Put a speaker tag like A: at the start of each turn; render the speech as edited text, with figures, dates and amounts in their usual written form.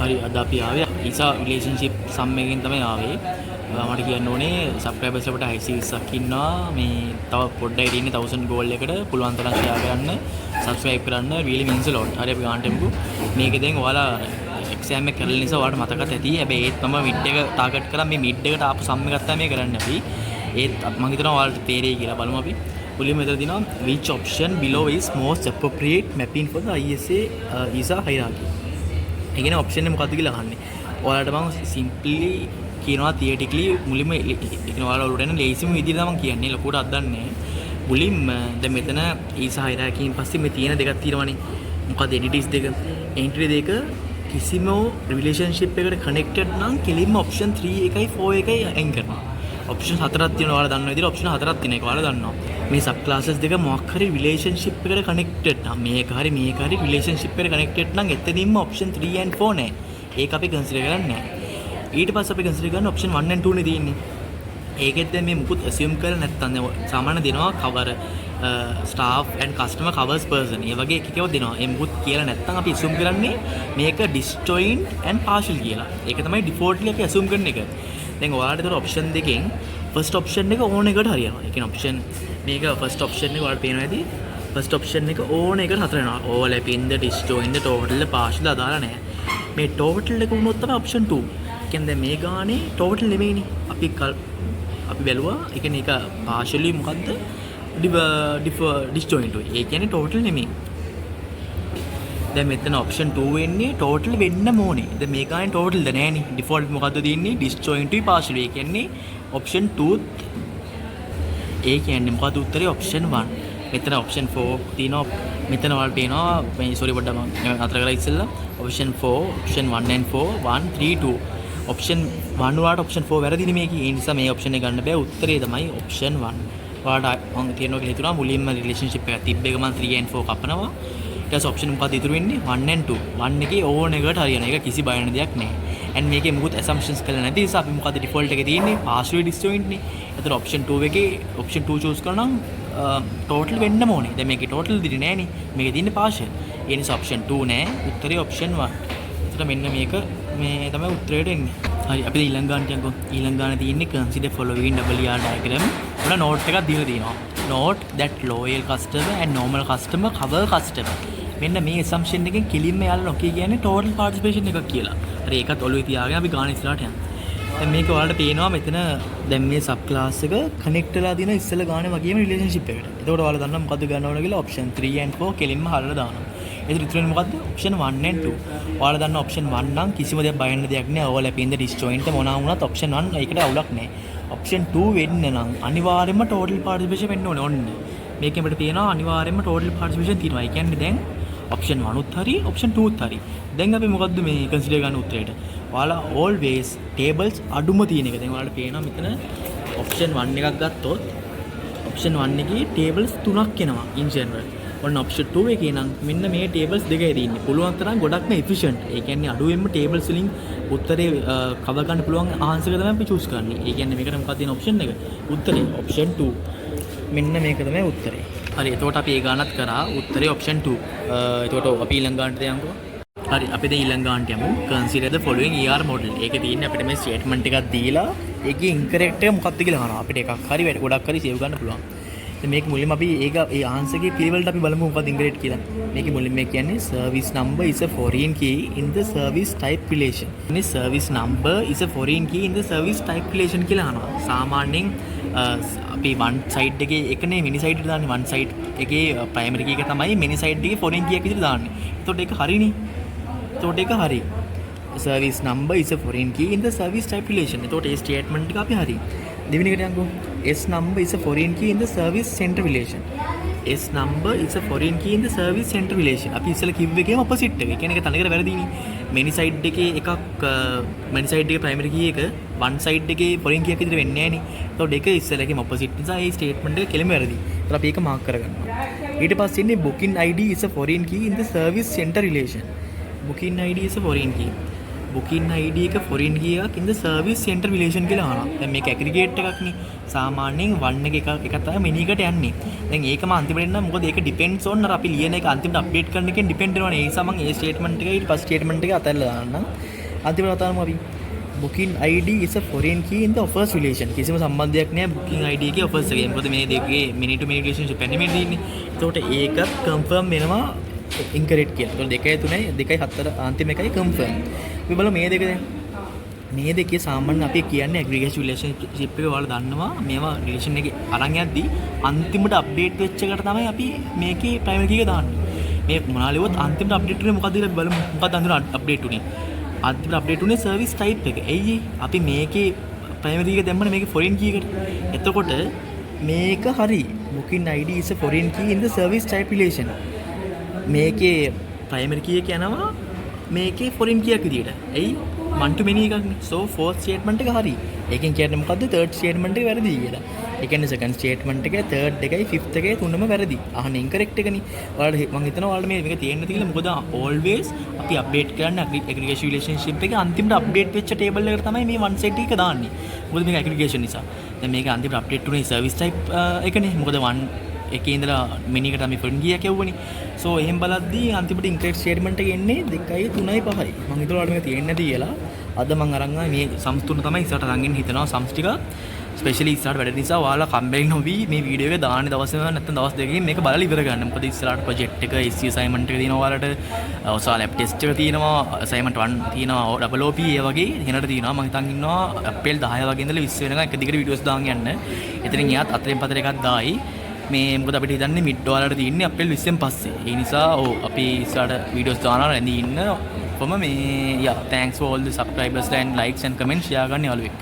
A: හරි අද අපි ආවේ ඊසා රිලේෂන්ෂිප් සම් එකකින් තමයි ආවේ. මට කියන්න ඕනේ සබ්ස්ක්‍රයිබර්ස් අපිට 620ක් ඉන්නවා. මේ තව පොඩ්ඩයි තියෙන්නේ 1000 ගෝල් එකට. පුළුවන් තරම් ෂෙයා කරන්න, සබ්ස්ක්‍රයිබ් කරන්න. really means a lot. හරි අපි ගානට එමුකෝ. මේකෙන් දැන් ඔයාලා එක්සෑම් එක කරලා නිසා ඔයාලට මතකත් ඇති. හැබැයි ඒත් මම මිඩ් එක ටාගට් කරා. මේ මිඩ් එකට ආපු සම් එකක් තමයි මේ කරන්නේ අපි. ඒත් මම හිතනවා ඔයාලට තේරෙයි කියලා. බලමු අපි. මුලින්ම මෙතන දිනවා which option below is most appropriate mapping for the ISA ISA hierarchy. ඒ කියන්නේ ඔප්ෂන් එක මොකක්ද කියලා අහන්නේ. ඔයාලට මම සිම්පලි කියනවා තියරිටිකලි මුලින්ම ඒ කියන්නේ ඔයාලා ඔලුවට එන ලේසිම විදිහට තමයි කියන්නේ. ලොකුට අදන්නේ. මුලින්ම දැන් මෙතන ISA hierarchy න් පස්සේ මේ තියෙන දෙකක් තියෙනවනේ. මොකද entities දෙක. entity දෙක කිසිම රිලේෂන්ෂිප් එකකට කනෙක්ටඩ් නම් කෙලින්ම ඔප්ෂන් 3 එකයි 4 එකයි අයින් කරනවා. ඔප්ෂන් 4ක් තියෙනවා. ඔයාලා දන්න විදිහට ඔප්ෂන් 4ක් තියෙන එක ඔයාලා දන්නවා. මේ සබ් ක්ලාසස් දෙක මොකක් හරි රිලේෂන්ෂිප් එකට කනෙක්ටඩ් නම් මේක හරි රිලේෂන්ෂිප් එකට කනෙක්ටඩ් නම් එතනින්ම ඔප්ෂන් 3 and 4 නෑ. ඒක අපි කන්සිඩර් කරන්නේ නෑ. ඊට පස්සේ අපි කන්සිඩර් කරන ඔප්ෂන් 1 and 2 නේ තියෙන්නේ. ඒකෙත් දැන් මේ මුකුත් assume කරලා නැත්තම් සාමාන්‍ය දෙනවා cover staff and customer covers person. ඒ වගේ එකකව දෙනවා. ඒ මුකුත් කියලා නැත්තම් අපි assume කරන්නේ මේක disjoint and partial කියලා. ඒක තමයි defaultly අපි assume කරන එක. දැන් ඔයාලට ඒතර ඔප්ෂන් දෙකෙන් ෆස්ට් ඔප්ෂන් එක ඕන එකට හරියනවා. ඒ කියන්නේ ඔප්ෂන් මේක ෆස්ට් ඔප්ෂන් එක ඔයාලට පේනවා ඇති. ෆස්ට් ඔප්ෂන් එක ඕන එකට හතර වෙනවා. ඕවර්ලැපින් ද ඩිස්ජොයින් ද ටෝටල් ද පාර්ෂල් ද අදාළ නැහැ. මේ ටෝටල් එක වුණොත් තමයි ඔප්ෂන් 2. ඒ කියන්නේ දැන් මේ ගානේ ටෝටල් නෙමෙයිනේ. අපි බැලුවා. ඒ කියන්නේ ඒක පාර්ෂලි මොකද්ද? ඩිස්ජොයින්ට් වෙයි. ඒ කියන්නේ ටෝටල් නෙමෙයි. දැන් මෙතන ඔප්ෂන් 2 වෙන්නේ ටෝටල් වෙන්න ඕනේ. දැන් මේ ගානේ ටෝටල් ද නැහැනේ. ඩිෆෝල්ට් මොකද්ද තියෙන්නේ? ඩිස්ජොයින්ට් වී පාර්ෂල්. ඒ කියන්නේ ඔප්ෂන් 2 ඒ කියන්නේ මොකද උත්තරේ ඔප්ෂන් 1. මෙතන ඔප්ෂන් 4 තියෙනවා. මෙතන වල තියෙනවා මේ සෝරි පොඩ්ඩක් මම අතර කරලා ඉස්සෙල්ලා ඔප්ෂන් 4 ඔප්ෂන් 1 and 4 1 3 2 ඔප්ෂන් 1 වලට ඔප්ෂන් 4 වැරදිනේ මේකේ. ඒ නිසා මේ ඔප්ෂන් එක ගන්න බෑ. උත්තරේ තමයි ඔප්ෂන් 1. ඔයාලට මම තියෙනවා කියලා හිතුණා මුලින්ම රිලේෂන්ෂිප් එකක් තිබ්බ එක මම 3 and 4 කපනවා. ඊට පස්සේ ඔප්ෂන් මොකක්ද ඉතුරු වෙන්නේ 1 and 2. 1 එකේ ඕන එකට හරියන එක කිසි බය වෙන දෙයක් නැහැ. and මේකේ මොකුත් assumptions කරලා නැති නිසා අපි මොකද default එකේ තියෙන්නේ partially disjoint නේ. එතන ඔප්ෂන් 2 එකේ ඔප්ෂන් 2 choose කරනවා නම් total වෙන්න ඕනේ. දැන් මේකේ total දිරි නෑනේ. මේකේ තියෙන්නේ partial. ඒ නිසා ඔප්ෂන් 2 නෑ. උත්තරේ ඔප්ෂන් 1. එතන මෙන්න මේක මේ තමයි උත්තරේට එන්නේ. හරි අපි ඊළඟ ගානට යමු. ඊළඟ ගාන තියෙන්නේ consider following double ER diagram. ඔන්න note එකක් දීලා තියෙනවා. note that loyal customer and normal customer cover customer. මෙන්න මේ assumption එකෙන් කෙලින්ම යාළුවා නොකිය කියන්නේ total participation එකක් කියලා. හරි ඒකත් ඔළුවේ තියාගෙන අපි ගාන ඉස්සරහට යමු. දැන් මේක ඔයාලට පේනවා මෙතන දැන් මේ සබ් ක්ලාස් එක කනෙක්ට් වෙලා තියෙන ඉස්සෙල්ලා ගානේ වගේම රිලේෂන්ෂිප් එකට. එතකොට ඔයාලා දන්නවා මොකද්ද ගන්න ඕන කියලා ඔප්ෂන් 3 and 4 කෙලින්ම හරලා දානවා. ඒතර ඉතුරු වෙන්නේ මොකද්ද? Option 1 and 2. ඔයාලා දන්නවා ඔප්ෂන් 1 නම් කිසිම දෙයක් බය වෙන්න දෙයක් නෑ. ඕවර්ලැපින් ද ඩිස්ජොයින්ට් මොනවා වුණත් ඔප්ෂන් 1 ඒකට අවුලක් නෑ. ඔප්ෂන් 2 වෙන්න නම් අනිවාර්යයෙන්ම total participation වෙන්න ඕනේ. ඔන්න. මේකෙන් අපිට පේනවා අනිවාර්යයෙන්ම total participation තියෙනවා. ඒ කියන්නේ දැන් ඔප්ෂන් 1 උත් හරි ඔප්ෂන් 2 උත් හරි. දැන් අපි මොකද්ද මේ කන්සිඩර් ගන්න උත්තරේට? ඔයාලා always tables අඩුම තියෙන එක. දැන් ඔයාලට පේනවා මෙතන ඔප්ෂන් 1 එකක් ගත්තොත් ඔප්ෂන් 1 එකේ tables 3ක් එනවා in general. ඔන්න ඔප්ෂන් 2 එකේ නම් මෙන්න මේ tables දෙකයි තියෙන්නේ. පුළුවන් තරම් ගොඩක්ම efficient. ඒ කියන්නේ අඩුවෙන්ම tables වලින් උත්තරේ cover ගන්න පුළුවන් answer එක තමයි අපි choose කරන්නේ. ඒ කියන්නේ මේකට මොකක්ද තියෙන option එක? උත්තරේ option 2. මෙන්න මේක තමයි උත්තරේ. හරි එතකොට අපි ඒ ගානත් කරා උත්තරේ option 2. එතකොට අපි ඊළඟ ගානට යමුකෝ. හරි අපි දැන් ඊළඟ ගානට යමු. consider the following ER model. ඒකේ තියෙන්නේ අපිට මේ statement එකක් දීලා ඒකේ incorrect එක මොකක්ද කියලා අහනවා. අපිට එකක් හරි ගොඩක් හරි save ගන්න පුළුවන්. දැන් මේක මුලින්ම අපි ඒ answer එකේ පිළිවෙලට අපි බලමු මොකක්ද incorrect කියලා. මේකේ මුලින්ම කියන්නේ service number is a foreign key in the service type relation. මේ service number is a foreign key in the service type relation කියලා අහනවා. සාමාන්‍යයෙන් අපි one side එකේ එකනේ mini side එකට දාන්නේ. one side එකේ primary key එක තමයි mini side එකේ foreign key එක විදිහට දාන්නේ. එතකොට ඒක හරිනේ. එතකොට ඒක හරි. service number is a foreign key in the service type relation. එතකොට ඒ statement එක අපි හරි. දෙවෙනි එකට යන්කෝ. S number is a foreign key in the service center relation. S number is a foreign key in the service center relation. අපි ඉස්සෙල්ලා කිව්ව එකේම opposite එක. ඒ කියන්නේ ඒක තනිකර වැරදිනේ. many side එකේ එකක් many side එකේ primary key එක one side එකේ foreign key එක විදිහට වෙන්නේ නැහැ නේ. එතකොට ඒක ඉස්සෙල්ලා එකේම opposite නිසා ඒ statement එක කෙලිම වැරදි. ඒතර අපි ඒක mark කරගන්නවා. ඊට පස්සේ ඉන්නේ booking ID is a foreign key in the service center relation. booking ID is a foreign key. booking ID එක foreign key එකක් in the service center relation කියලා අහනවා. දැන් මේක aggregate එකක් නේ. සාමාන්‍යයෙන් 1 එක තමයි many එකට යන්නේ. දැන් ඒකම අන්තිමට එන්න මොකද ඒක depends on අර අපි ලියන එක අන්තිමට update කරන එකෙන් depend වෙනවනේ. ඒ නිසා මම ඒ statement එක ඊට පස්සේ statement එක අතහැරලා දාන්නම්. අන්තිමට අතාරමු අපි. booking ID is a foreign key in the offers relation. කිසිම සම්බන්ධයක් නැහැ booking ID එකේ offers එකේ. මොකද මේ දෙකේ many to many relationship එන්නේ මේ දෙන්නේ. ඒකට ඒක confirm වෙනවා incorrect කියලා. ඒතකොට 2 3 2 4 අන්තිම එකයි confirm. අපි බලමු මේ දෙක දැන්. මේ දෙකේ සාමාන්‍ය අපි කියන්නේ aggregation relationship එක ඔයාලා දන්නවා. මේවා relation එකේ අරන් යද්දි අන්තිමට update වෙච්ච එකට තමයි අපි මේකේ primary key එක දාන්නේ. මේ මොනාලියොත් අන්තිමට update උනේ මොකද්ද කියලා බලමු. මොකක්ද අන්තිමට update උනේ? අන්තිමට update උනේ service type එක. එයි අපි මේකේ primary key එක දැම්මනේ මේකේ foreign key එකට. එතකොට මේක හරි. booking ID is a foreign key in the service type relation. මේකේ primary key එක යනවා මේකේ foreign key එක විදියට. එයි one to many එකක්නේ. so fourth statement එක හරි. ඒකෙන් කියන්නේ මොකද්ද third statement එක වැරදි කියලා. ඒ කියන්නේ second statement එක third එකයි fifth එකයි තුනම වැරදි. අහන්නේ incorrect එකනේ. ඔයාලට මම හිතනවා ඔයාලට මේක තියෙන්න තියෙන්නේ මොකද always අපි update කරන්නේ aggregation relationship එකේ අන්තිමට update වෙච්ච table එකට තමයි මේ one set එක දාන්නේ. මොකද මේක aggregation නිසා. දැන් මේක අන්තිමට update උනේ service type එකනේ. මොකද one එකේ ඉඳලා many එකට අපි foreign key එක යවුවනේ. so එහෙන් බලද්දී අන්තිමට incorrect statement එක එන්නේ 2යි 3යි 5යි. මම හිතුවා ඔයාලට මේක තියෙන්නේ නැති කියලා. අද මම අරන් ආවේ මේ සම්ස් තුන තමයි ඉස්සරහට අරන් එන්න හිතනවා සම්ස් ටික. ස්පෙෂලි ඉස්සරහට වැඩ නිසා ඔයාලා කම්බැලි නොවි මේ වීඩියෝ එක දාන්නේ දවසම නැත්නම් දවස් දෙකකින් මේක බලලා ඉවර ගන්න. මොකද ඉස්සරහට ප්‍රොජෙක්ට් එක SC assignment එක තියෙනවා ඔයාලට. ඔසාල ලැබ් ටෙස්ට් එක තියෙනවා. assignment 1 තියෙනවා. OOP ඒ වගේ දෙනට තියෙනවා. මම හිතන් ඉන්නවා අප්‍රේල් 10 වගේ ඉඳලා 20 වෙනකන් එක දිගට වීඩියෝස් දාන් යන්න. එතනින් එයාත් අතරින් පතර එකක් දායි. මේ මොකද අපිට හිතන්නේ මිඩ් වලට තියෙන්නේ අප්‍රේල් 20න් පස්සේ. ඒ නිසා අපි ඉස්සරහට වීඩියෝස් දානවා රැඳී ඉන්න. කොහොම මේ thanks for all the subscribers and likes and comments share ගන්න යාළුවෙක්.